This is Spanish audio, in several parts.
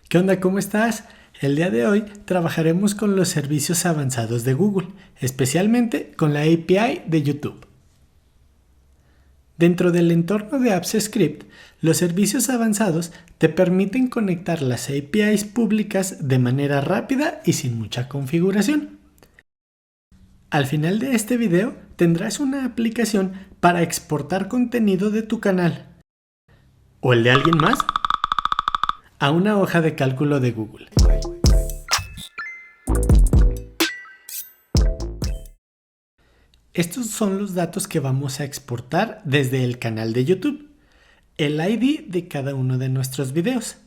¿Qué onda? ¿Cómo estás? El día de hoy trabajaremos con los servicios avanzados de Google, especialmente con la API de YouTube. Dentro del entorno de AppsScript, los servicios avanzados te permiten conectar las APIs públicas de manera rápida y sin mucha configuración. Al final de este video tendrás una aplicación para exportar contenido de tu canal o el de alguien más a una hoja de cálculo de Google. Estos son los datos que vamos a exportar desde el canal de YouTube. El ID de cada uno de nuestros videos,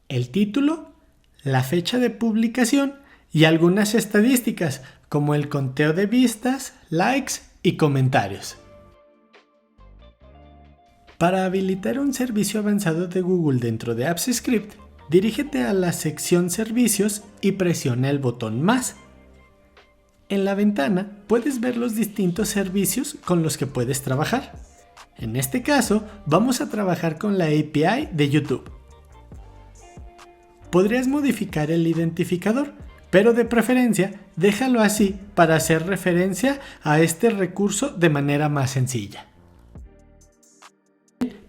el título, la fecha de publicación y algunas estadísticas como el conteo de vistas, likes y comentarios. Para habilitar un servicio avanzado de Google dentro de AppsScript, dirígete a la sección Servicios y presiona el botón Más. En la ventana puedes ver los distintos servicios con los que puedes trabajar. En este caso, vamos a trabajar con la API de YouTube. Podrías modificar el identificador, pero de preferencia déjalo así para hacer referencia a este recurso de manera más sencilla.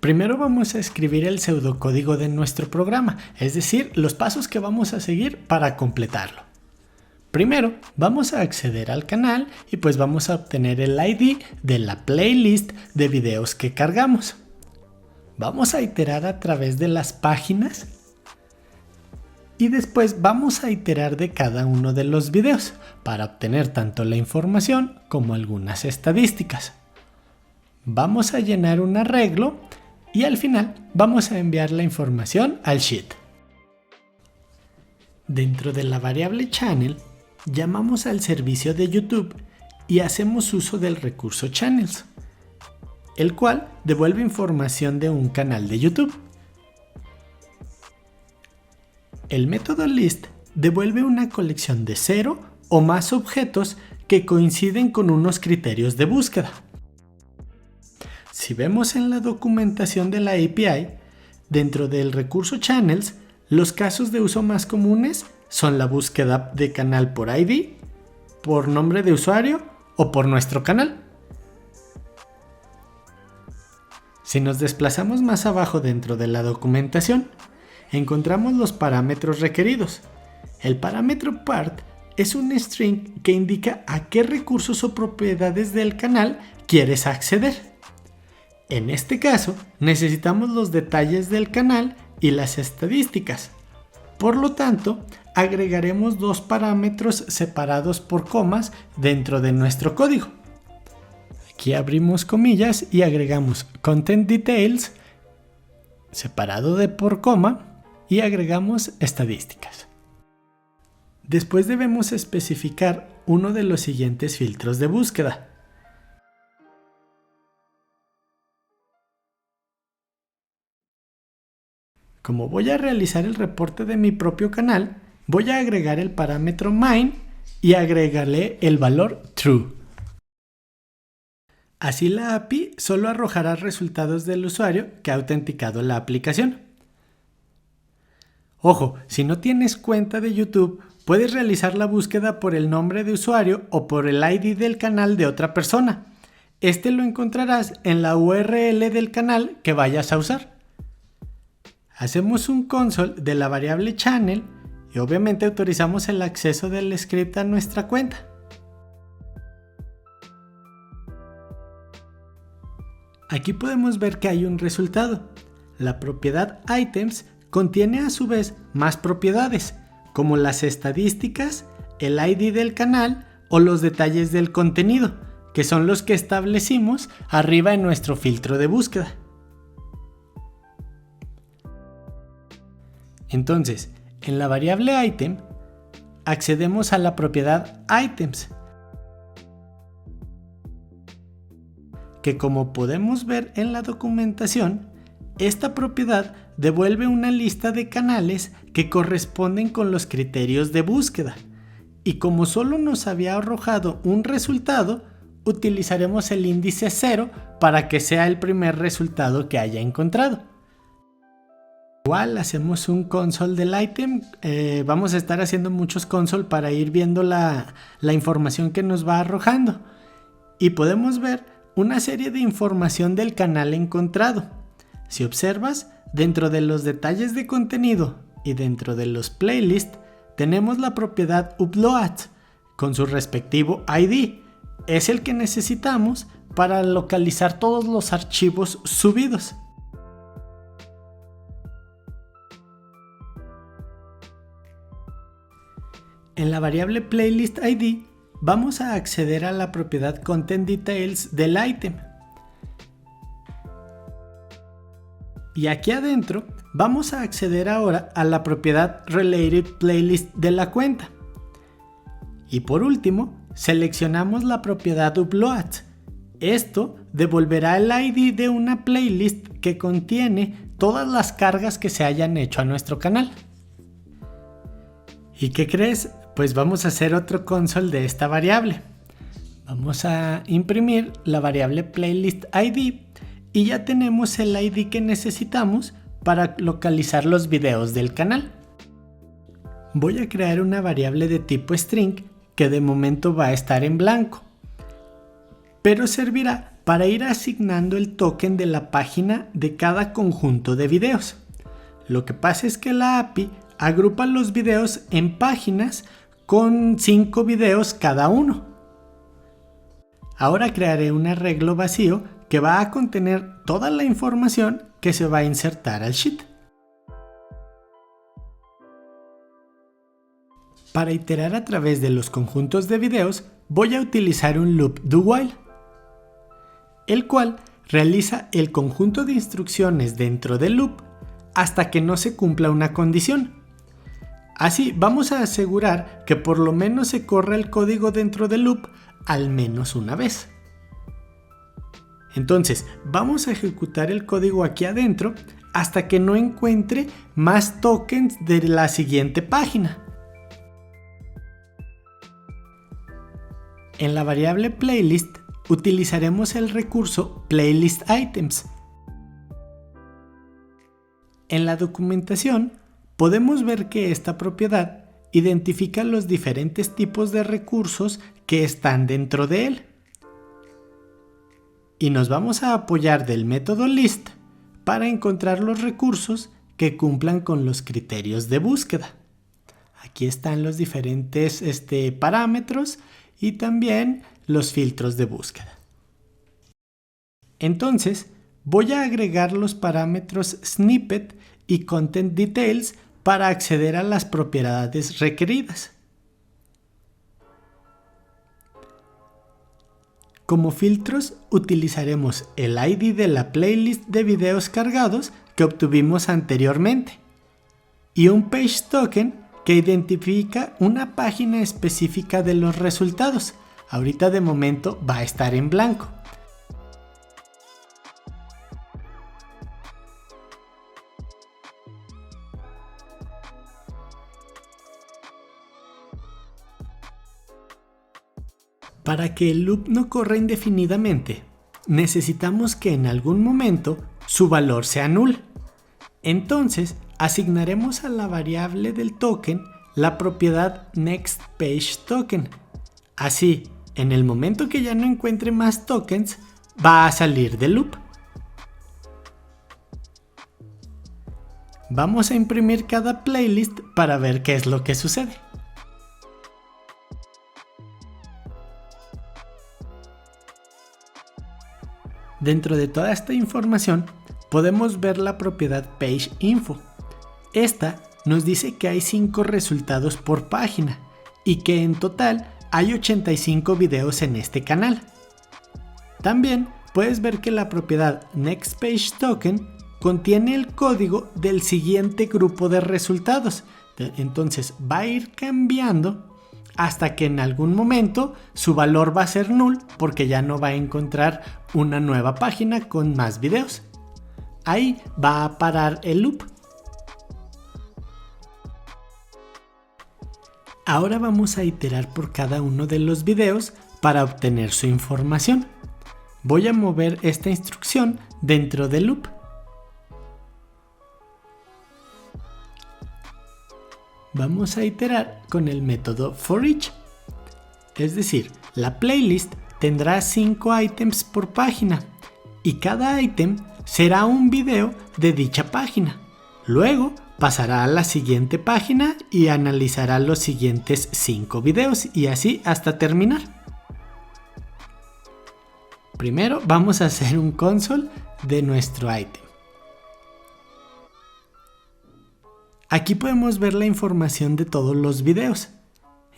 Primero vamos a escribir el pseudocódigo de nuestro programa, es decir, los pasos que vamos a seguir para completarlo. Primero vamos a acceder al canal y pues vamos a obtener el ID de la playlist de videos que cargamos. Vamos a iterar a través de las páginas y después vamos a iterar de cada uno de los videos para obtener tanto la información como algunas estadísticas. Vamos a llenar un arreglo y al final vamos a enviar la información al sheet. Dentro de la variable channel llamamos al servicio de YouTube y hacemos uso del recurso channels, el cual devuelve información de un canal de YouTube. El método list devuelve una colección de 0 o más objetos que coinciden con unos criterios de búsqueda. Si vemos en la documentación de la API, dentro del recurso Channels, los casos de uso más comunes son la búsqueda de canal por ID, por nombre de usuario o por nuestro canal. Si nos desplazamos más abajo dentro de la documentación, encontramos los parámetros requeridos. El parámetro part es un string que indica a qué recursos o propiedades del canal quieres acceder. En este caso, necesitamos los detalles del canal y las estadísticas. Por lo tanto, agregaremos dos parámetros separados por comas dentro de nuestro código. Aquí abrimos comillas y agregamos Content Details separado de por coma y agregamos estadísticas. Después debemos especificar uno de los siguientes filtros de búsqueda. Como voy a realizar el reporte de mi propio canal, voy a agregar el parámetro main y agregarle el valor true. Así la API solo arrojará resultados del usuario que ha autenticado la aplicación. Ojo, si no tienes cuenta de YouTube, puedes realizar la búsqueda por el nombre de usuario o por el ID del canal de otra persona. Este lo encontrarás en la URL del canal que vayas a usar. Hacemos un console de la variable channel y obviamente autorizamos el acceso del script a nuestra cuenta. Aquí podemos ver que hay un resultado. La propiedad items contiene a su vez más propiedades, como las estadísticas, el ID del canal o los detalles del contenido, que son los que establecimos arriba en nuestro filtro de búsqueda. Entonces, en la variable item, accedemos a la propiedad items, que como podemos ver en la documentación, esta propiedad devuelve una lista de canales que corresponden con los criterios de búsqueda. Y como solo nos había arrojado un resultado, utilizaremos el índice 0 para que sea el primer resultado que haya encontrado. Igual hacemos un console del item, vamos a estar haciendo muchos console para ir viendo la información que nos va arrojando. Y podemos ver una serie de información del canal encontrado. Si observas, dentro de los detalles de contenido y dentro de los playlists, tenemos la propiedad upload con su respectivo ID. Es el que necesitamos para localizar todos los archivos subidos. En la variable playlist ID vamos a acceder a la propiedad content details del item. Y aquí adentro vamos a acceder ahora a la propiedad related playlist de la cuenta. Y por último, seleccionamos la propiedad upload. Esto devolverá el ID de una playlist que contiene todas las cargas que se hayan hecho a nuestro canal. ¿Y qué crees? Pues vamos a hacer otro console de esta variable. Vamos a imprimir la variable playlist ID y ya tenemos el ID que necesitamos para localizar los videos del canal. Voy a crear una variable de tipo string que de momento va a estar en blanco, pero servirá para ir asignando el token de la página de cada conjunto de videos. Lo que pasa es que la API agrupa los videos en páginas con 5 videos cada uno. Ahora crearé un arreglo vacío que va a contener toda la información que se va a insertar al sheet. Para iterar a través de los conjuntos de videos, voy a utilizar un loop do while, el cual realiza el conjunto de instrucciones dentro del loop hasta que no se cumpla una condición. Así vamos a asegurar que por lo menos se corra el código dentro del loop al menos una vez. Entonces vamos a ejecutar el código aquí adentro hasta que no encuentre más tokens de la siguiente página. En la variable playlist utilizaremos el recurso playlist items. En la documentación podemos ver que esta propiedad identifica los diferentes tipos de recursos que están dentro de él. Y nos vamos a apoyar del método list para encontrar los recursos que cumplan con los criterios de búsqueda. Aquí están los diferentes parámetros y también los filtros de búsqueda. Entonces voy a agregar los parámetros snippet y content details para acceder a las propiedades requeridas. Como filtros utilizaremos el ID de la playlist de videos cargados que obtuvimos anteriormente y un page token que identifica una página específica de los resultados. Ahorita de momento va a estar en blanco. Para que el loop no corra indefinidamente, necesitamos que en algún momento su valor sea null. Entonces, asignaremos a la variable del token la propiedad nextPageToken. Así, en el momento que ya no encuentre más tokens, va a salir del loop. Vamos a imprimir cada playlist para ver qué es lo que sucede. Dentro de toda esta información podemos ver la propiedad PageInfo. Esta nos dice que hay 5 resultados por página y que en total hay 85 videos en este canal. También puedes ver que la propiedad nextPageToken contiene el código del siguiente grupo de resultados. Entonces va a ir cambiando hasta que en algún momento su valor va a ser null porque ya no va a encontrar una nueva página con más videos. Ahí va a parar el loop. Ahora vamos a iterar por cada uno de los videos para obtener su información. Voy a mover esta instrucción dentro del loop. vamos a iterar con el método forEach. Es decir, la playlist tendrá 5 ítems por página y cada ítem será un video de dicha página. Luego pasará a la siguiente página y analizará los siguientes 5 videos y así hasta terminar. Primero vamos a hacer un console de nuestro ítem. Aquí podemos ver la información de todos los videos.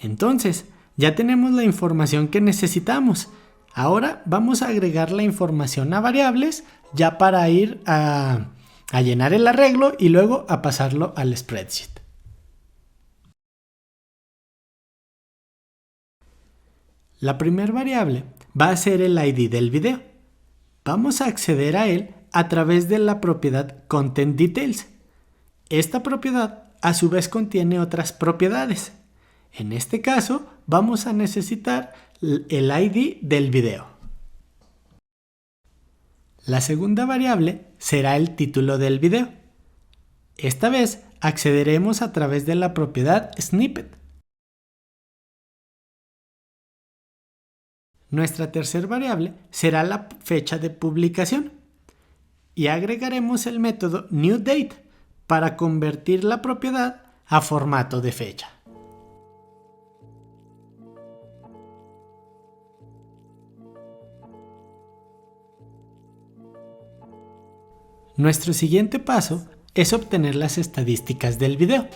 Entonces, ya tenemos la información que necesitamos. Ahora vamos a agregar la información a variables ya para ir a llenar el arreglo y luego a pasarlo al spreadsheet. La primera variable va a ser el ID del video. Vamos a acceder a él a través de la propiedad Content Details. Esta propiedad a su vez contiene otras propiedades. En este caso vamos a necesitar el ID del video. La segunda variable será el título del video. Esta vez accederemos a través de la propiedad Snippet. Nuestra tercera variable será la fecha de publicación y agregaremos el método NewDate para convertir la propiedad a formato de fecha. Nuestro siguiente paso es obtener las estadísticas del video.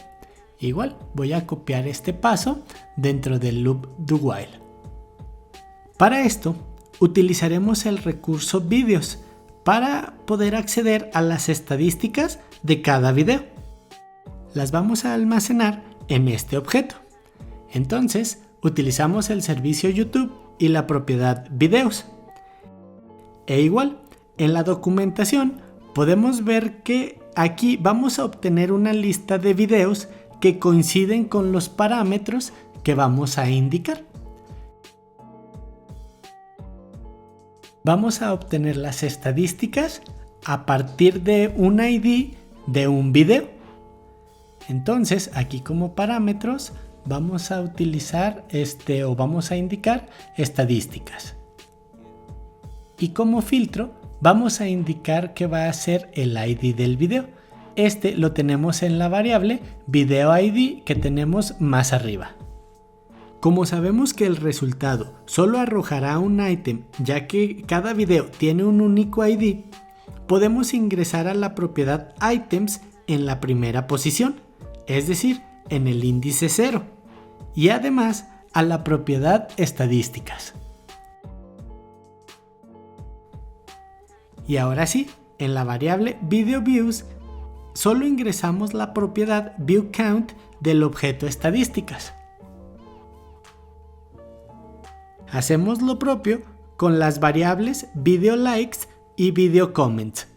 Igual voy a copiar este paso dentro del loop do while. Para esto utilizaremos el recurso videos para poder acceder a las estadísticas de cada video. Las vamos a almacenar en este objeto. Entonces utilizamos el servicio YouTube y la propiedad videos. E igual, en la documentación podemos ver que aquí vamos a obtener una lista de videos que coinciden con los parámetros que vamos a indicar. Vamos a obtener las estadísticas a partir de un ID de un video. Entonces, aquí como parámetros vamos a utilizar vamos a indicar estadísticas. Y como filtro vamos a indicar que va a ser el ID del video. Lo tenemos en la variable video ID que tenemos más arriba. Como sabemos que el resultado solo arrojará un ítem, ya que cada video tiene un único ID, podemos ingresar a la propiedad items en la primera posición, es decir, en el índice 0, y además a la propiedad estadísticas. Y ahora sí, en la variable video views, solo ingresamos la propiedad view count del objeto estadísticas. Hacemos lo propio con las variables video likes y video comments.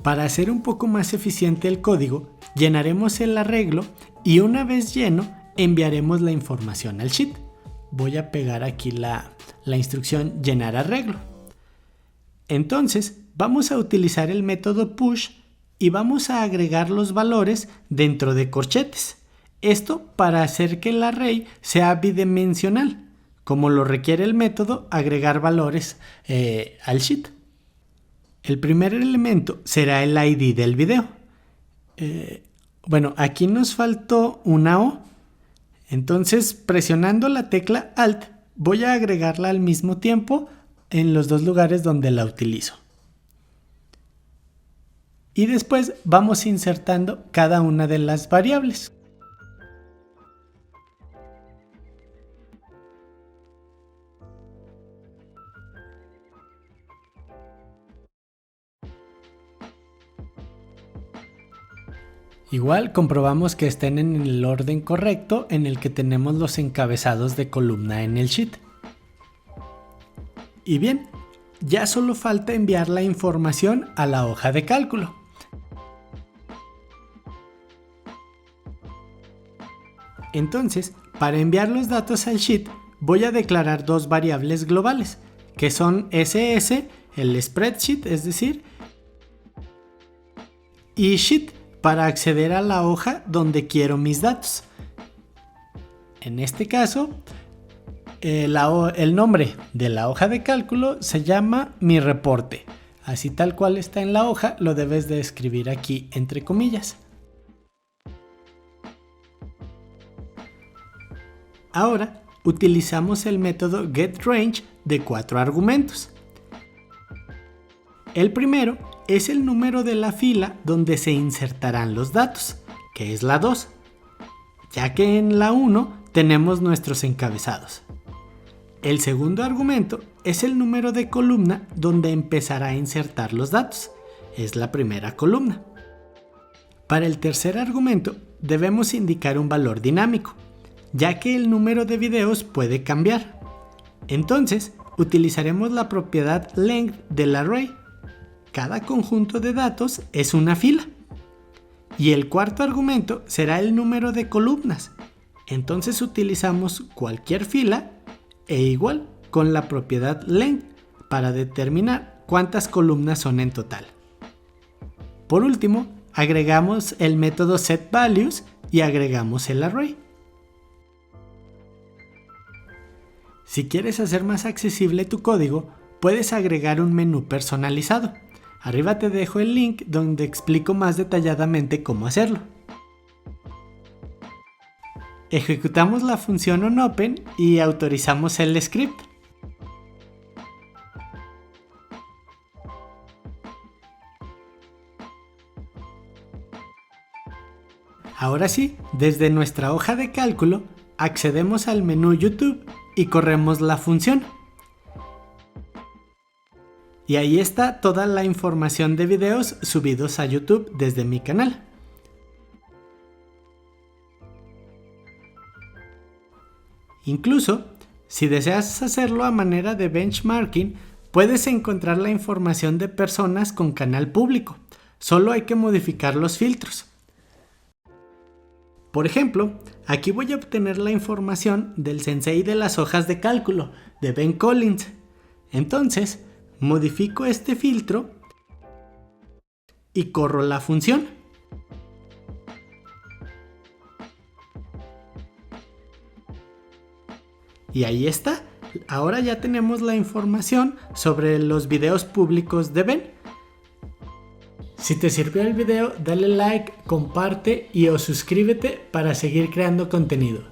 Para hacer un poco más eficiente el código, llenaremos el arreglo y una vez lleno, enviaremos la información al sheet. Voy a pegar aquí la instrucción llenar arreglo. Entonces, vamos a utilizar el método push y vamos a agregar los valores dentro de corchetes. Esto para hacer que el array sea bidimensional, como lo requiere el método agregar valores al sheet. El primer elemento será el ID del video. Aquí nos faltó una O. Entonces, presionando la tecla Alt, voy a agregarla al mismo tiempo en los dos lugares donde la utilizo. Y después vamos insertando cada una de las variables. Igual comprobamos que estén en el orden correcto en el que tenemos los encabezados de columna en el sheet. Y bien, ya solo falta enviar la información a la hoja de cálculo. Entonces, para enviar los datos al sheet, voy a declarar dos variables globales, que son SS, el spreadsheet, es decir, y sheet, para acceder a la hoja donde quiero mis datos. En este caso, el nombre de la hoja de cálculo se llama mi reporte. Así tal cual está en la hoja, lo debes de escribir aquí entre comillas. Ahora utilizamos el método getRange de 4 argumentos. El primero es el número de la fila donde se insertarán los datos, que es la 2, ya que en la 1 tenemos nuestros encabezados. El segundo argumento es el número de columna donde empezará a insertar los datos, es la primera columna. Para el tercer argumento debemos indicar un valor dinámico, ya que el número de videos puede cambiar. Entonces, utilizaremos la propiedad length del array. Cada conjunto de datos es una fila. Y el cuarto argumento será el número de columnas. Entonces utilizamos cualquier fila e igual con la propiedad length para determinar cuántas columnas son en total. Por último, agregamos el método setValues y agregamos el array. Si quieres hacer más accesible tu código, puedes agregar un menú personalizado. Arriba te dejo el link donde explico más detalladamente cómo hacerlo. Ejecutamos la función onOpen y autorizamos el script. Ahora sí, desde nuestra hoja de cálculo, accedemos al menú YouTube y corremos la función. Y ahí está toda la información de videos subidos a YouTube desde mi canal. Incluso, si deseas hacerlo a manera de benchmarking, puedes encontrar la información de personas con canal público. Solo hay que modificar los filtros. Por ejemplo, aquí voy a obtener la información del sensei de las hojas de cálculo, de Ben Collins. Entonces, modifico este filtro y corro la función. Y ahí está. Ahora ya tenemos la información sobre los videos públicos de Ben. Si te sirvió el video, dale like, comparte y o suscríbete para seguir creando contenido.